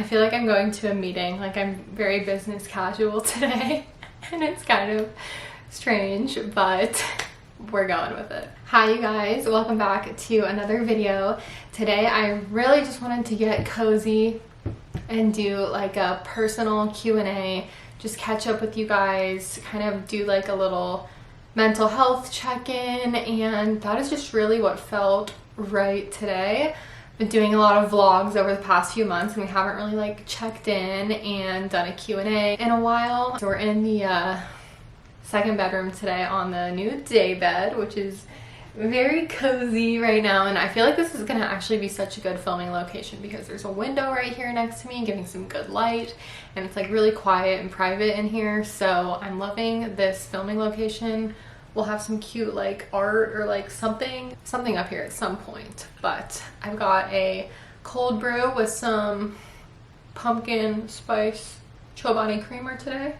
feel like I'm going to a meeting, like I'm very business casual today and it's kind of strange, but we're going with it. Hi you guys, welcome back to another video. Today I really just wanted to get cozy and do like a personal Q&A, just catch up with you guys, kind of do like a little mental health check-in, and that is just really what felt right today. Been doing a lot of vlogs over the past few months and we haven't really like checked in and done a Q&A in a while. So we're in the second bedroom today on the new day bed, which is very cozy right now, and I feel like this is gonna actually be such a good filming location because there's a window right here next to me giving some good light, and it's like really quiet and private in here, so I'm loving this filming location. We'll have some cute like art or like something up here at some point. But I've got a cold brew with some pumpkin spice Chobani creamer today.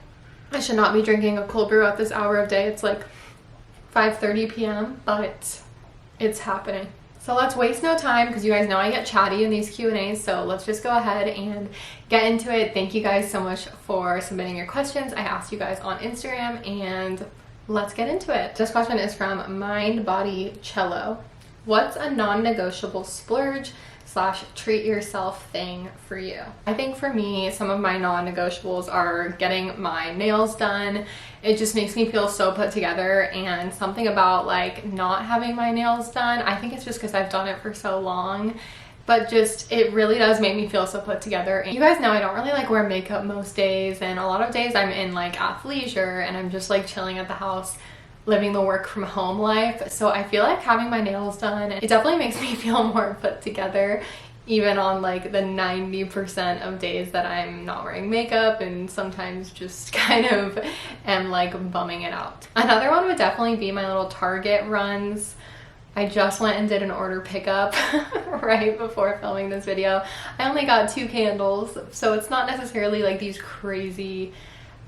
I should not be drinking a cold brew at this hour of day. It's like 5:30 p.m. but it's happening. So let's waste no time because you guys know I get chatty in these Q&As, so let's just go ahead and get into it. Thank you guys so much for submitting your questions. I asked you guys on Instagram and let's get into it. This question is from Mind Body Cello. What's a non-negotiable splurge / treat yourself thing for you? I think for me, some of my non-negotiables are getting my nails done. It just makes me feel so put together, and something about like not having my nails done, I think it's just because I've done it for so long, but just it really does make me feel so put together. And you guys know I don't really like wear makeup most days, and a lot of days I'm in like athleisure and I'm just like chilling at the house living the work from home life. So I feel like having my nails done, it definitely makes me feel more put together, even on like the 90% of days that I'm not wearing makeup and sometimes just kind of am like bumming it out. Another one would definitely be my little Target runs. I just went and did an order pickup right before filming this video. I only got 2 candles, so it's not necessarily like these crazy.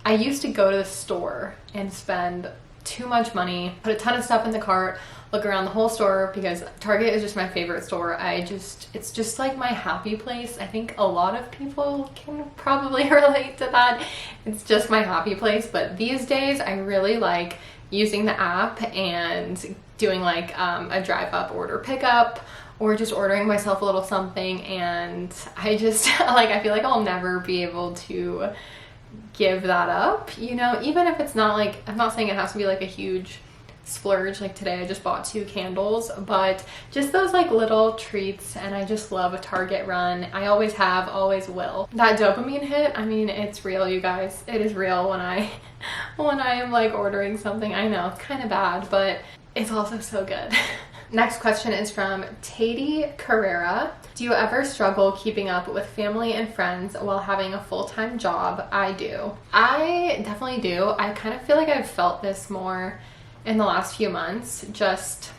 I used to go to the store and spend too much money, put a ton of stuff in the cart, look around the whole store, because Target is just my favorite store. It's just like my happy place. I think a lot of people can probably relate to that. It's just my happy place. But these days I really like using the app and doing like a drive up order pickup, or just ordering myself a little something, and I just like, I feel like I'll never be able to give that up, you know, even if it's not like, I'm not saying it has to be like a huge splurge. Like today I just bought 2 candles, but just those like little treats, and I just love a Target run. I always have, always will. That dopamine hit, I mean, it's real, you guys. It is real when I am like ordering something. I know it's kind of bad, but it's also so good. Next question is from Tati Carrera. Do you ever struggle keeping up with family and friends while having a full-time job? I do. I definitely do. I kind of feel like I've felt this more in the last few months. Just,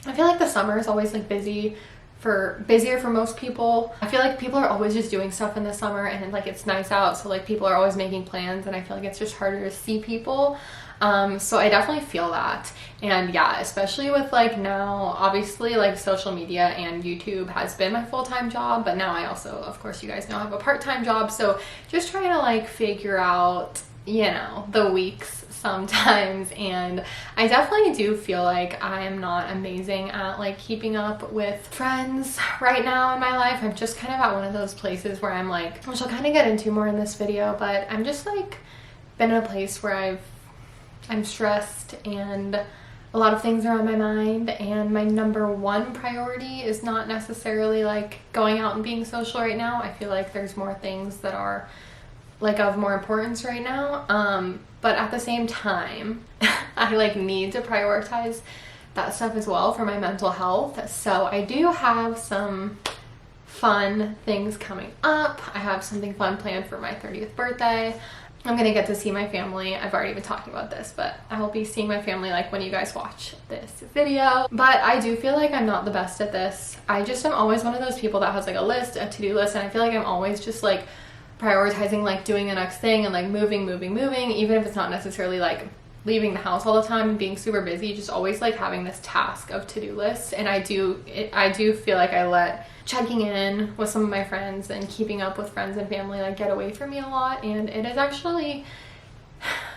I feel like the summer is always like busier for most people. I feel like people are always just doing stuff in the summer, and like it's nice out, so like people are always making plans, and I feel like it's just harder to see people. So I definitely feel that. And yeah, especially with like now, obviously like social media and YouTube has been my full-time job, but now I also, of course you guys know, have a part-time job. So just trying to like figure out, you know, the weeks sometimes. And I definitely do feel like I am not amazing at like keeping up with friends right now in my life. I'm just kind of at one of those places where I'm like, which I'll kind of get into more in this video, but I'm just like been in a place where I'm stressed and a lot of things are on my mind, and my number one priority is not necessarily like going out and being social right now. I feel like there's more things that are like of more importance right now, but at the same time I like need to prioritize that stuff as well for my mental health. So I do have some fun things coming up. I have something fun planned for my 30th birthday. I'm gonna get to see my family. I've already been talking about this, but I will be seeing my family like when you guys watch this video. But I do feel like I'm not the best at this. I just am always one of those people that has like a list, a to-do list, and I feel like I'm always just like prioritizing like doing the next thing and like moving, even if it's not necessarily like leaving the house all the time and being super busy, just always like having this task of to-do lists. And I do feel like I let checking in with some of my friends and keeping up with friends and family like get away from me a lot. And it is actually,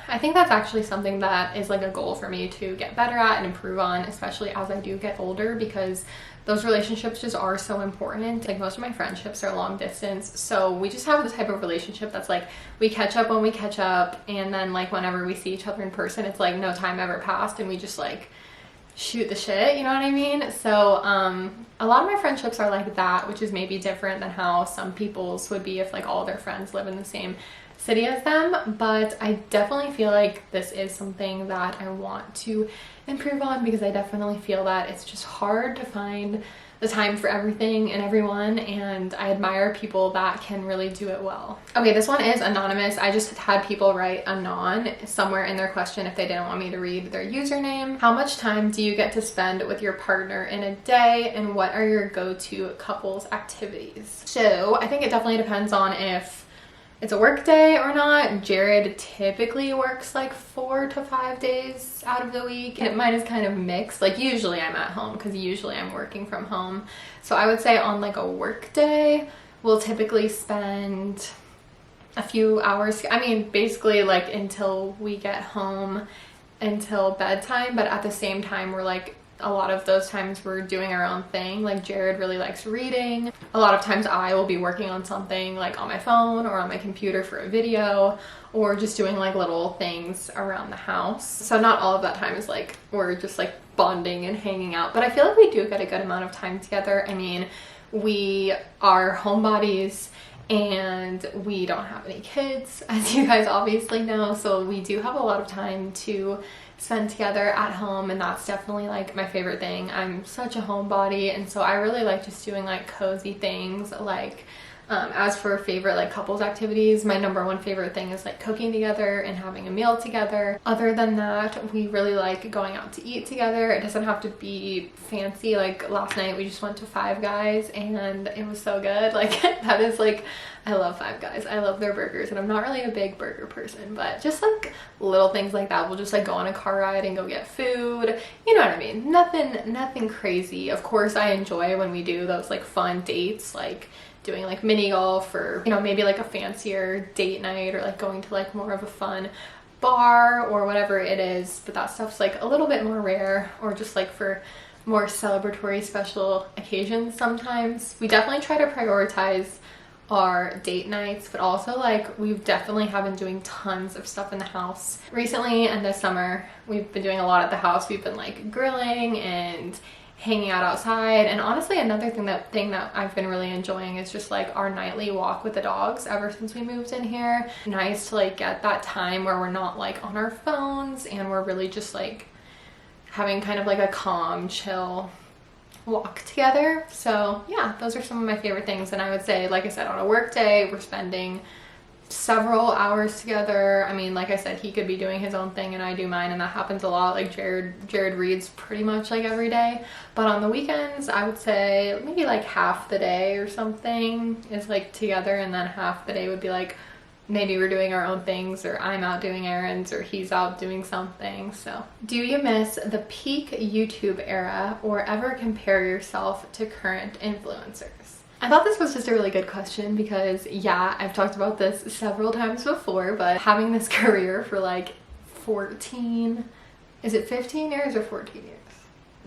I think that's actually something that is like a goal for me to get better at and improve on, especially as I do get older, because those relationships just are so important. Like most of my friendships are long distance, so we just have the type of relationship that's like we catch up when we catch up, and then like whenever we see each other in person, it's like no time ever passed and we just like shoot the shit, you know what I mean? So a lot of my friendships are like that, which is maybe different than how some people's would be if like all their friends live in the same city as them. But I definitely feel like this is something that I want to improve on, because I definitely feel that it's just hard to find the time for everything and everyone, and I admire people that can really do it well. Okay, this one is anonymous. I just had people write anon somewhere in their question if they didn't want me to read their username. How much time do you get to spend with your partner in a day, and what are your go-to couples activities? So I think it definitely depends on if it's a work day or not. Jared typically works like 4 to 5 days out of the week. And mine is kind of mixed. Like usually I'm at home because usually I'm working from home. So I would say on like a work day, we'll typically spend a few hours. I mean, basically like until we get home, until bedtime. But at the same time, we're like, a lot of those times we're doing our own thing. Like Jared really likes reading. A lot of times I will be working on something like on my phone or on my computer for a video, or just doing like little things around the house. So not all of that time is like we're just like bonding and hanging out, but I feel like we do get a good amount of time together. I mean, we are homebodies and we don't have any kids, as you guys obviously know, so we do have a lot of time to spend together at home, and that's definitely like my favorite thing. I'm such a homebody, and so I really like just doing like cozy things. Like as for favorite like couples activities, my number one favorite thing is like cooking together and having a meal together. Other than that, we really like going out to eat together. It doesn't have to be fancy. Like last night we just went to Five Guys and it was so good. Like that is like, I love Five Guys. I love their burgers, and I'm not really a big burger person, but just like little things like that. We'll just like go on a car ride and go get food. You know what I mean? Nothing crazy. Of course, I enjoy when we do those like fun dates, like doing like mini golf, or you know, maybe like a fancier date night, or like going to like more of a fun bar or whatever it is. But that stuff's like a little bit more rare, or just like for more celebratory special occasions. Sometimes we definitely try to prioritize our date nights, but also like we've definitely have been doing tons of stuff in the house recently, and this summer we've been doing a lot at the house. We've been like grilling and hanging out outside, and honestly another thing that I've been really enjoying is just like our nightly walk with the dogs ever since we moved in here. Nice to like get that time where we're not like on our phones, and we're really just like having kind of like a calm, chill walk together. So yeah, those are some of my favorite things. And I would say, like I said, on a work day we're spending several hours together. I mean, like I said, he could be doing his own thing and I do mine, and that happens a lot. Like Jared reads pretty much like every day, but on the weekends I would say maybe like half the day or something is like together, and then half the day would be like maybe we're doing our own things, or I'm out doing errands, or he's out doing something. So do you miss the peak YouTube era, or ever compare yourself to current influencers? I thought this was just a really good question, because yeah, I've talked about this several times before, but having this career for like 14, is it 15 years or 14 years?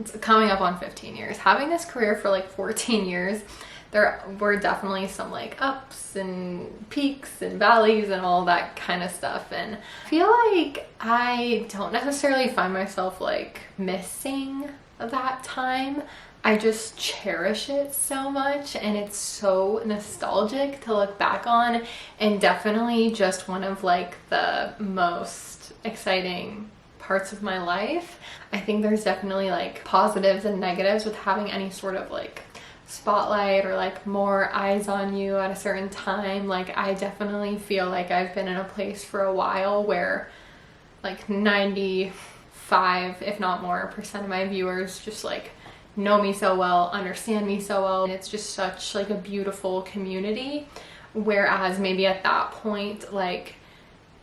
It's coming up on 15 years. Having this career for like 14 years, there were definitely some like ups and peaks and valleys and all that kind of stuff, and I feel like I don't necessarily find myself like missing that time. I just cherish it so much, and it's so nostalgic to look back on, and definitely just one of like the most exciting parts of my life. I think there's definitely like positives and negatives with having any sort of like spotlight or like more eyes on you at a certain time. Like I definitely feel like I've been in a place for a while where like 95, if not more, percent of my viewers just like know me so well, understand me so well, and it's just such like a beautiful community. Whereas maybe at that point, like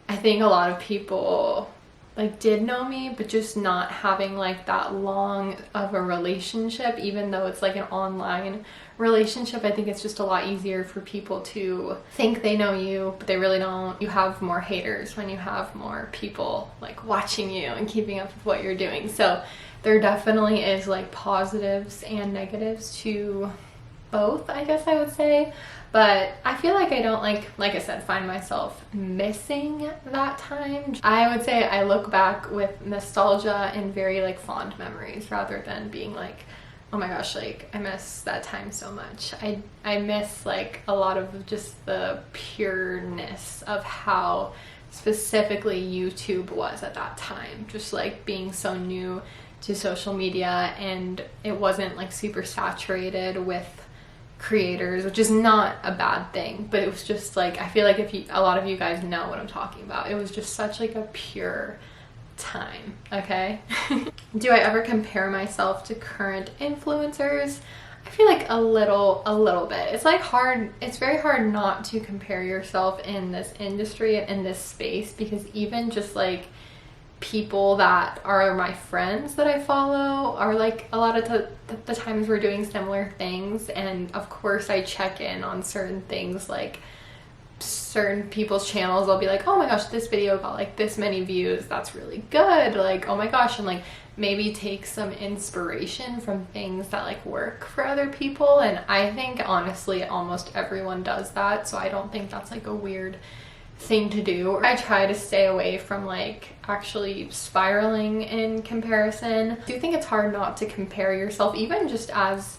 I think a lot of people like did know me, but just not having like that long of a relationship, even though it's like an online relationship. I think it's just a lot easier for people to think they know you, but they really don't. You have more haters when you have more people like watching you and keeping up with what you're doing. So there definitely is like positives and negatives to both, I guess I would say. But I feel like I don't like I said, find myself missing that time. I would say I look back with nostalgia and very like fond memories, rather than being like, oh my gosh, like I miss that time so much. I miss like a lot of just the pureness of how specifically YouTube was at that time. Just like being so new to social media, and it wasn't like super saturated with creators, which is not a bad thing, but it was just like, I feel like a lot of you guys know what I'm talking about. It was just such like a pure time. Okay. Do I ever compare myself to current influencers? I feel like a little bit. It's like it's very hard not to compare yourself in this industry and in this space, because even just like people that are my friends that I follow are like, a lot of the times we're doing similar things, and of course I check in on certain things, like certain people's channels. I'll be like, oh my gosh, this video got like this many views, that's really good, like oh my gosh, and like maybe take some inspiration from things that like work for other people. And I think honestly almost everyone does that, so I don't think that's like a weird thing to do. I try to stay away from like actually spiraling in comparison. I do think it's hard not to compare yourself, even just as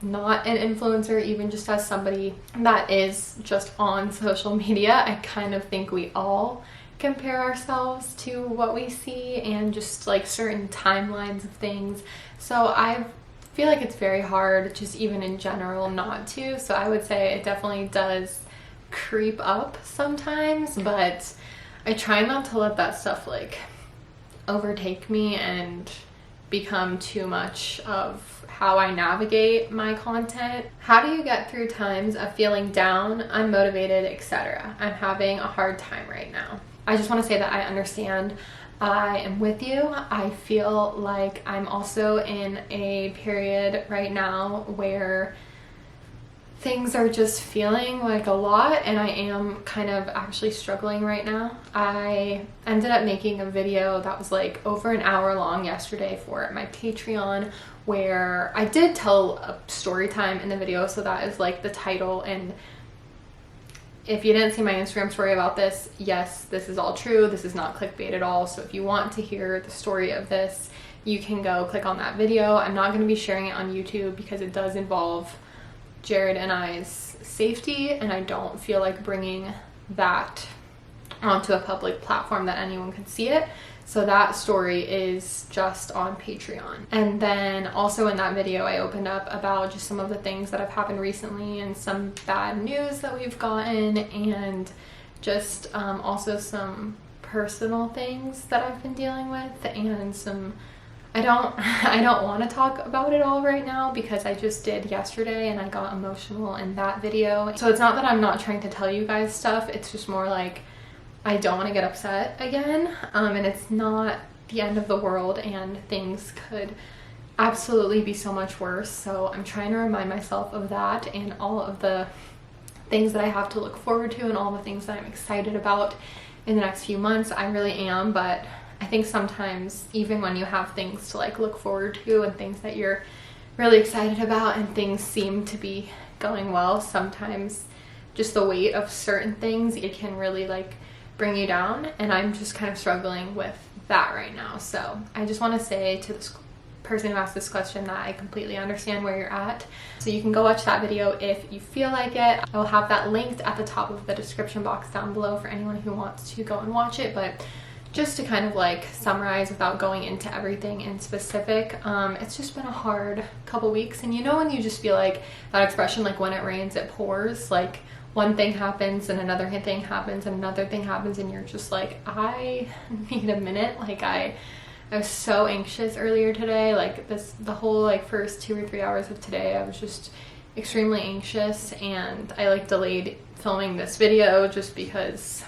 not an influencer, even just as somebody that is just on social media. I kind of think we all compare ourselves to what we see and just like certain timelines of things. So I feel like it's very hard just even in general not to. So I would say it definitely does creep up sometimes, but I try not to let that stuff like overtake me and become too much of how I navigate my content. How do you get through times of feeling down, unmotivated, etc.? I'm having a hard time right now. I just want to say that I understand. I am with you. I feel like I'm also in a period right now where things are just feeling like a lot, and I am kind of actually struggling right now. I ended up making a video that was like over an hour long yesterday for my Patreon, where I did tell a story time in the video, so that is like the title. And if you didn't see my Instagram story about this, yes, this is all true. This is not clickbait at all. So if you want to hear the story of this, you can go click on that video. I'm not going to be sharing it on YouTube because it does involve Jared and I's safety, and I don't feel like bringing that onto a public platform that anyone could see it. So that story is just on Patreon. And then also in that video I opened up about just some of the things that have happened recently and some bad news that we've gotten, and just also some personal things that I've been dealing with, and some I don't want to talk about it all right now because I just did yesterday and I got emotional in that video. So it's not that I'm not trying to tell you guys stuff, it's just more like I don't want to get upset again, and it's not the end of the world, and things could absolutely be so much worse. So I'm trying to remind myself of that and all of the things that I have to look forward to and all the things that I'm excited about in the next few months. I really am, but I think sometimes even when you have things to like look forward to and things that you're really excited about and things seem to be going well, sometimes just the weight of certain things, it can really like bring you down, and I'm just kind of struggling with that right now. So I just want to say to this person who asked this question that I completely understand where you're at. So you can go watch that video if you feel like it. I will have that linked at the top of the description box down below for anyone who wants to go and watch it. But just to kind of like summarize without going into everything in specific, it's just been a hard couple weeks. And you know when you just feel like that expression, like when it rains it pours, like one thing happens and another thing happens and another thing happens, and you're just like, I need a minute. Like I was so anxious earlier today, like the whole like first 2 or 3 hours of today I was just extremely anxious, and I like delayed filming this video just because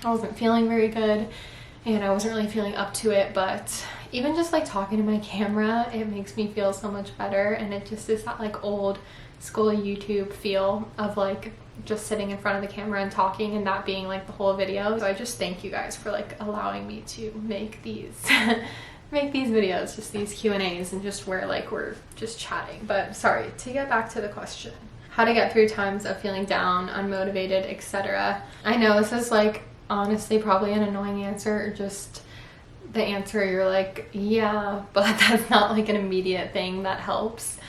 I wasn't feeling very good. and I wasn't really feeling up to it, but even just like talking to my camera, it makes me feel so much better. And it just is that like old school YouTube feel of like just sitting in front of the camera and talking, and that being like the whole video. So I just thank you guys for like allowing me to make these make these videos, just these Q&As, and just where like we're just chatting. But sorry, to get back to the question, how to get through times of feeling down, unmotivated, etc. I know this is like honestly probably an annoying answer, or just the answer you're like, yeah, but that's not like an immediate thing that helps.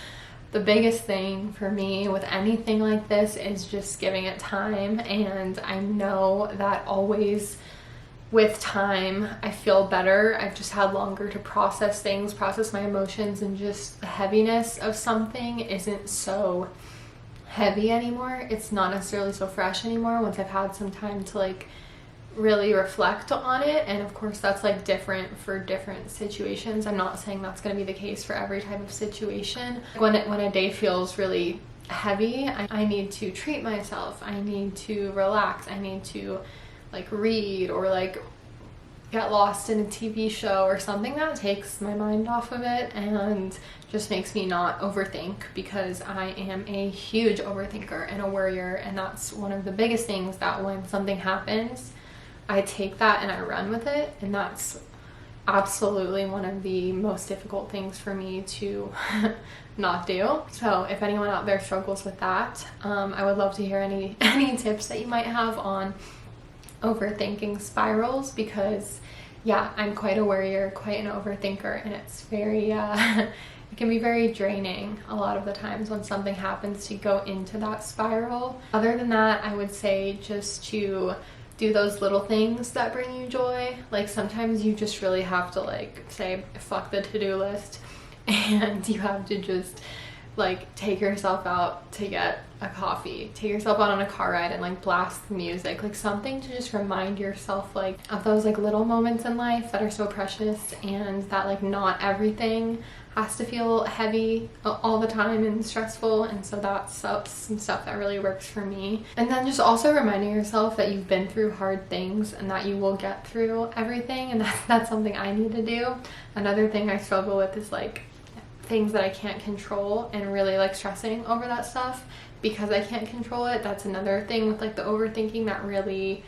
The biggest thing for me with anything like this is just giving it time, and I know that always with time I feel better. I've just had longer to process things, process my emotions, and just the heaviness of something isn't so heavy anymore. It's not necessarily so fresh anymore once I've had some time to like really reflect on it. And of course that's like different for different situations. I'm not saying that's going to be the case for every type of situation. When a day feels really heavy, I need to treat myself, I need to relax, I need to like read or like get lost in a TV show or something that takes my mind off of it and just makes me not overthink, because I am a huge overthinker and a worrier, and that's one of the biggest things that when something happens, I take that and I run with it, and that's absolutely one of the most difficult things for me to not do. So if anyone out there struggles with that, I would love to hear any tips that you might have on overthinking spirals, because yeah, I'm quite a worrier, quite an overthinker, and it's very it can be very draining a lot of the times when something happens to go into that spiral. Other than that, I would say just to do those little things that bring you joy. Like sometimes you just really have to like say fuck the to-do list, and you have to just like take yourself out to get a coffee, take yourself out on a car ride and like blast the music, like something to just remind yourself like of those like little moments in life that are so precious, and that like not everything has to feel heavy all the time and stressful. And so that's some stuff that really works for me. And then just also reminding yourself that you've been through hard things and that you will get through everything, and that's something I need to do. Another thing I struggle with is like things that I can't control, and really like stressing over that stuff because I can't control it. That's another thing with like the overthinking that really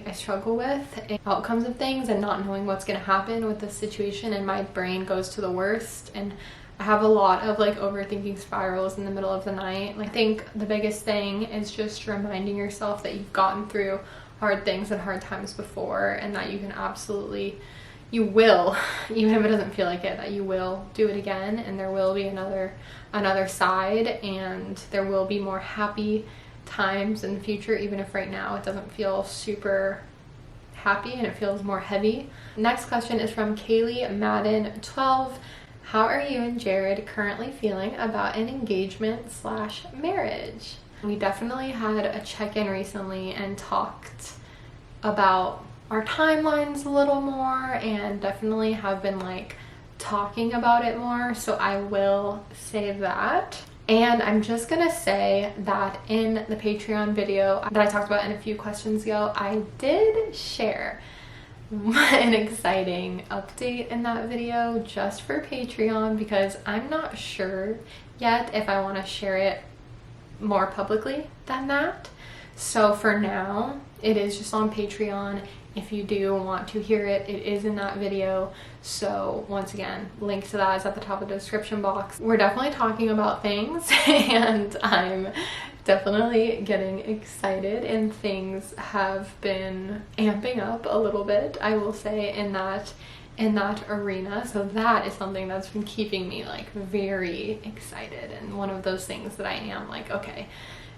I struggle with, and outcomes of things and not knowing what's going to happen with the situation, and my brain goes to the worst, and I have a lot of like overthinking spirals in the middle of the night. Like, I think the biggest thing is just reminding yourself that you've gotten through hard things and hard times before, and that you can absolutely, you will, even if it doesn't feel like it, that you will do it again, and there will be another side, and there will be more happy times in the future, even if right now it doesn't feel super happy and it feels more heavy. Next question is from Kaylee Madden 12. How are you and Jared currently feeling about an engagement/marriage? We definitely had a check-in recently and talked about our timelines a little more, and definitely have been like talking about it more, so I will say that. And I'm just gonna say that in the Patreon video that I talked about in a few questions ago, I did share an exciting update in that video just for Patreon, because I'm not sure yet if I want to share it more publicly than that. So for now, it is just on Patreon. If you do want to hear it, it is in that video. So once again, link to that is at the top of the description box. We're definitely talking about things, and I'm definitely getting excited, and things have been amping up a little bit, I will say, in that arena. So that is something that's been keeping me like very excited, and one of those things that I am like, okay,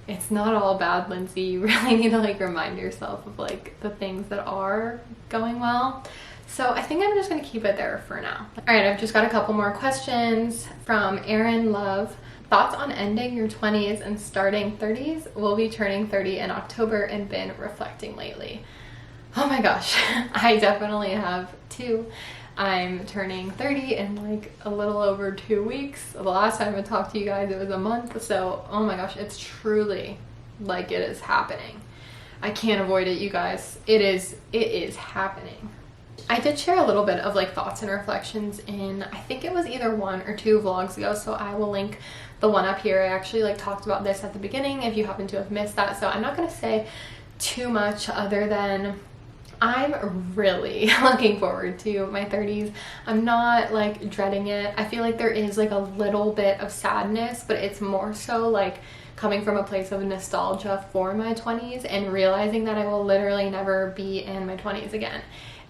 it's not all bad, Lindsay. You really need to like remind yourself of like the things that are going well. So I think I'm just gonna keep it there for now. All right, I've just got a couple more questions from Aaron Love. Thoughts on ending your 20s and starting 30s? Will be turning 30 in October and been reflecting lately. Oh my gosh, I definitely have too. I'm turning 30 in like a little over 2 weeks. The last time I talked to you guys, it was a month. So, oh my gosh, it's truly like it is happening. I can't avoid it, you guys. It is happening. I did share a little bit of like thoughts and reflections in, I think it was either 1 or 2 vlogs ago, so I will link the one up here. I actually like talked about this at the beginning if you happen to have missed that, so I'm not going to say too much other than I'm really looking forward to my 30s. I'm not like dreading it. I feel like there is like a little bit of sadness, but it's more so like coming from a place of nostalgia for my 20s and realizing that I will literally never be in my 20s again.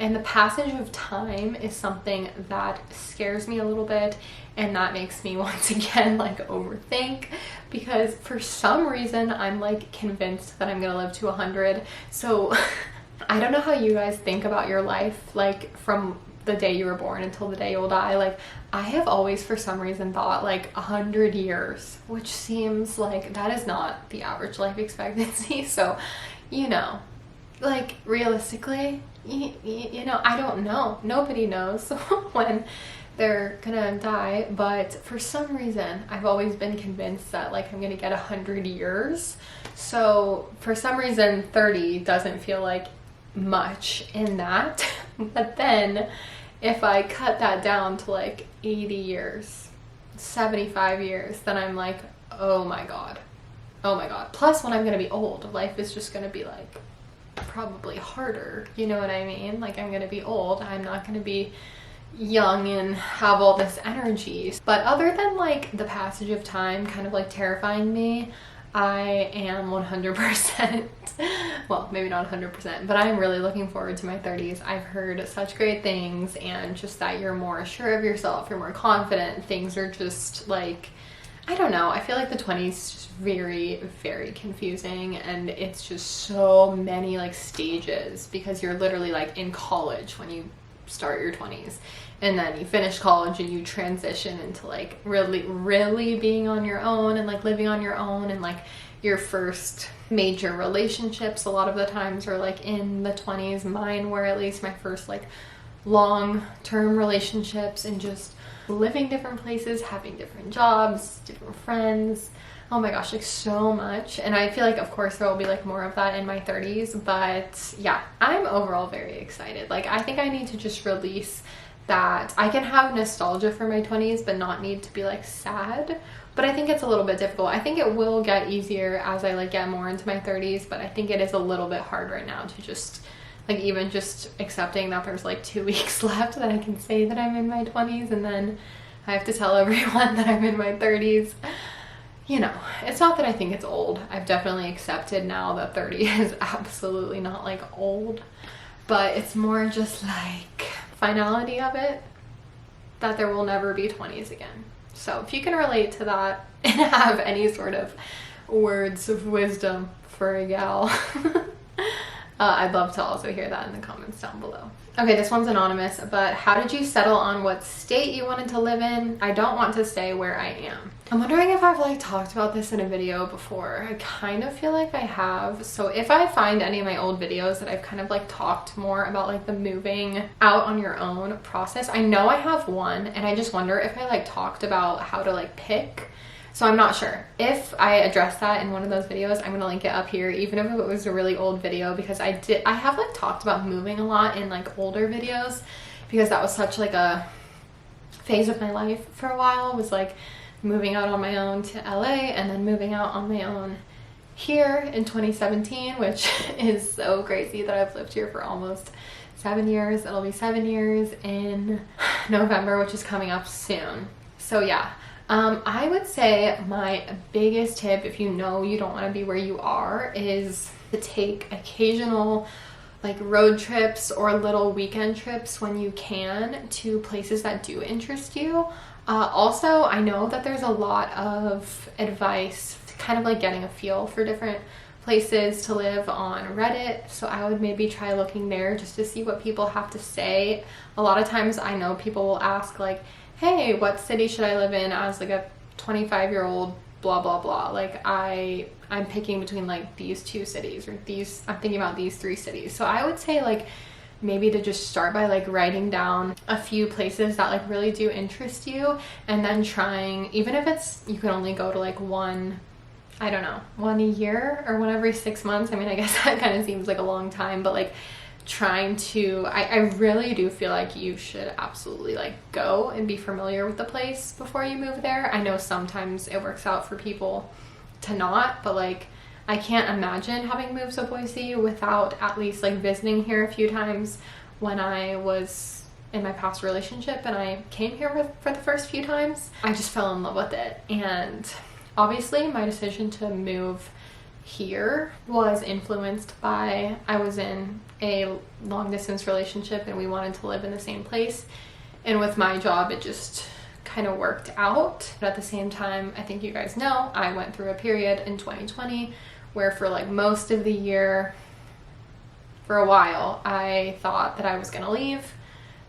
And the passage of time is something that scares me a little bit, and that makes me once again like overthink, because for some reason I'm like convinced that I'm gonna live to 100. So I don't know how you guys think about your life, like from the day you were born until the day you'll die. Like I have always for some reason thought like 100 years, which seems like that is not the average life expectancy. So, you know, like realistically, you know, I don't know. Nobody knows when they're gonna die, but for some reason I've always been convinced that like I'm gonna get 100 years. So for some reason 30 doesn't feel like much in that. But then if I cut that down to like 80 years, 75 years, then I'm like, oh my god, oh my god. Plus when I'm gonna be old, life is just gonna be like probably harder, you know what I mean? Like I'm gonna be old, I'm not gonna be young and have all this energy. But other than like the passage of time kind of like terrifying me, I am 100%, well, maybe not 100%, but I'm really looking forward to my 30s. I've heard such great things, and just that you're more sure of yourself, you're more confident, things are just like, I don't know, I feel like the 20s is just very, very confusing, and it's just so many like stages, because you're literally like in college when you start your 20s, and then you finish college and you transition into like really being on your own and like living on your own, and like your first major relationships a lot of the times are like in the 20s. Mine were at least my first like long-term relationships, and just living different places, having different jobs, different friends. Oh my gosh, like so much. And I feel like of course there will be like more of that in my 30s, but yeah, I'm overall very excited. Like I think I need to just release that I can have nostalgia for my 20s but not need to be like sad. But I think it's a little bit difficult. I think it will get easier as I like get more into my 30s, but I think it is a little bit hard right now to just like even just accepting that there's like 2 weeks left that I can say that I'm in my 20s, and then I have to tell everyone that I'm in my 30s. You know, it's not that I think it's old. I've definitely accepted now that 30 is absolutely not like old, but it's more just like finality of it, that there will never be 20s again. So if you can relate to that and have any sort of words of wisdom for a gal, I'd love to also hear that in the comments down below. Okay, this one's anonymous, but how did you settle on what state you wanted to live in? I don't want to stay where I am. I'm wondering if I've like talked about this in a video before. I kind of feel like I have. So if I find any of my old videos that I've kind of like talked more about like the moving out on your own process, I know I have one, and I just wonder if I like talked about how to like pick. So I'm not sure. If I address that in one of those videos, I'm gonna link it up here, even if it was a really old video, because I have like talked about moving a lot in like older videos, because that was such like a phase of my life for a while, was like moving out on my own to LA and then moving out on my own here in 2017, which is so crazy that I've lived here for almost 7 years. It'll be 7 years in November, which is coming up soon. So yeah. I would say my biggest tip, if you know you don't want to be where you are, is to take occasional like road trips or little weekend trips when you can to places that do interest you. Also, I know that there's a lot of advice kind of like getting a feel for different places to live on Reddit, so I would maybe try looking there just to see what people have to say. A lot of times I know people will ask like, hey, what city should I live in as like a 25-year-old blah blah blah, like I'm picking between like these 2 cities, or I'm thinking about these 3 cities. So I would say like maybe to just start by like writing down a few places that like really do interest you, and then trying, even if it's you can only go to like one I don't know, one a year or one every 6 months. I mean, I guess that kind of seems like a long time, but like trying to, I really do feel like you should absolutely like go and be familiar with the place before you move there. I know sometimes it works out for people to not, but like I can't imagine having moved to Boise without at least like visiting here a few times. When I was in my past relationship and I came here for the first few times, I just fell in love with it. And obviously my decision to move here was influenced by, I was in a long distance relationship and we wanted to live in the same place, and with my job it just kind of worked out. But at the same time, I think you guys know, I went through a period in 2020 where for like most of the year, for a while, I thought that I was gonna leave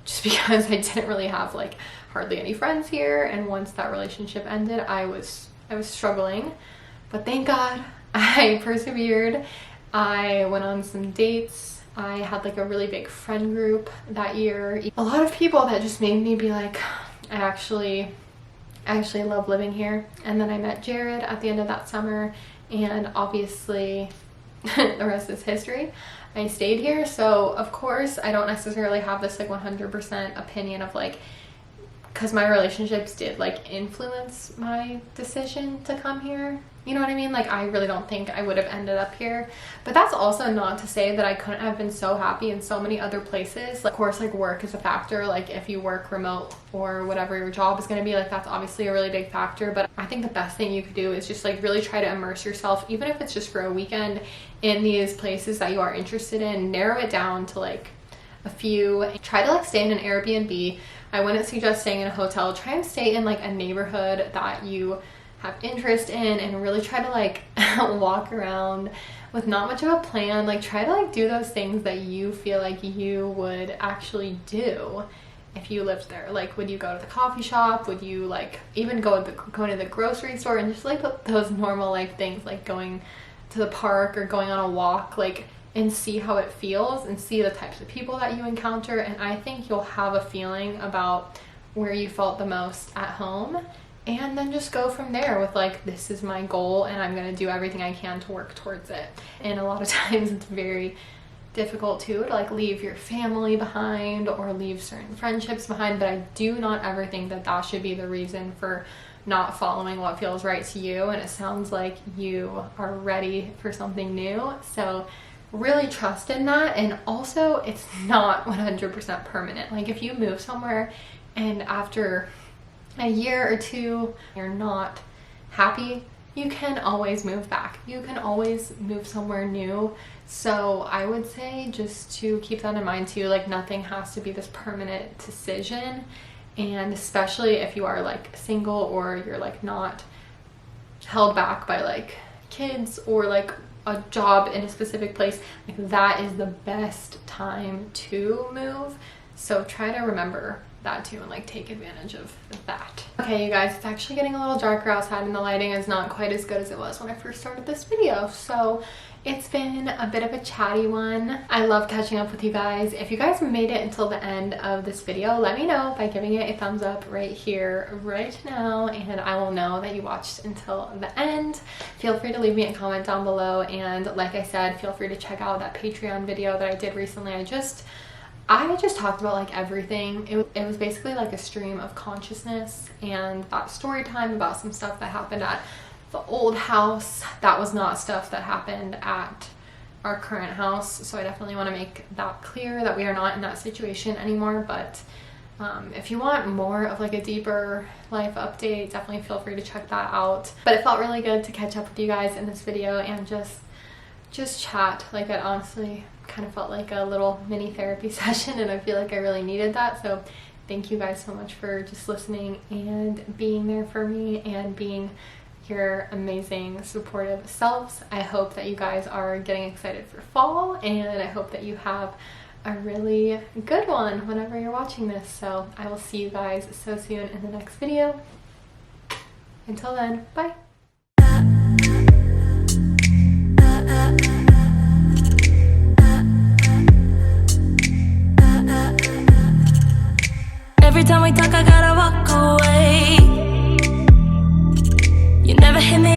just because I didn't really have like hardly any friends here, and once that relationship ended, I was struggling. But thank God I persevered. I went on some dates. I had like a really big friend group that year. A lot of people that just made me be like, I actually love living here. And then I met Jared at the end of that summer, and obviously the rest is history. I stayed here. So of course I don't necessarily have this like 100% opinion of like, because my relationships did like influence my decision to come here. You know what I mean? Like I really don't think I would have ended up here. But that's also not to say that I couldn't have been so happy in so many other places. Like, of course, like work is a factor. Like if you work remote or whatever your job is going to be, like that's obviously a really big factor. But I think the best thing you could do is just like really try to immerse yourself, even if it's just for a weekend, in these places that you are interested in. Narrow it down to like a few. Try to like stay in an Airbnb. I wouldn't suggest staying in a hotel. Try and stay in like a neighborhood that you have interest in, and really try to like walk around with not much of a plan. Like try to like do those things that you feel like you would actually do if you lived there. Like, would you go to the coffee shop? Would you like even go to the grocery store, and just like those normal life things, like going to the park or going on a walk, like, and see how it feels and see the types of people that you encounter. And I think you'll have a feeling about where you felt the most at home, and then just go from there with like, this is my goal and I'm going to do everything I can to work towards it. And a lot of times it's very difficult too to like leave your family behind or leave certain friendships behind, but I do not ever think that that should be the reason for not following what feels right to you. And it sounds like you are ready for something new, so really trust in that. And also, it's not 100% permanent. Like if you move somewhere and after a year or two you're not happy, you can always move back. You can always move somewhere new. So I would say just to keep that in mind too, like nothing has to be this permanent decision. And especially if you are like single or you're like not held back by like kids or like a job in a specific place, like that is the best time to move. So try to remember that too and like take advantage of that. Okay, you guys, it's actually getting a little darker outside and the lighting is not quite as good as it was when I first started this video. So it's been a bit of a chatty one. I love catching up with you guys. If you guys made it until the end of this video, let me know by giving it a thumbs up right here, right now, and I will know that you watched until the end. Feel free to leave me a comment down below, and like I said, feel free to check out that Patreon video that I did recently. I just talked about like everything. It was basically like a stream of consciousness and that story time about some stuff that happened at the old house. That was not stuff that happened at our current house, so I definitely want to make that clear that we are not in that situation anymore. But if you want more of like a deeper life update, definitely feel free to check that out. But it felt really good to catch up with you guys in this video and just chat. Like, it honestly kind of felt like a little mini therapy session, and I feel like I really needed that. So thank you guys so much for just listening and being there for me and being your amazing supportive selves. I hope that you guys are getting excited for fall, and I hope that you have a really good one whenever you're watching this. So I will see you guys so soon in the next video. Until then, bye. Every time we talk, I got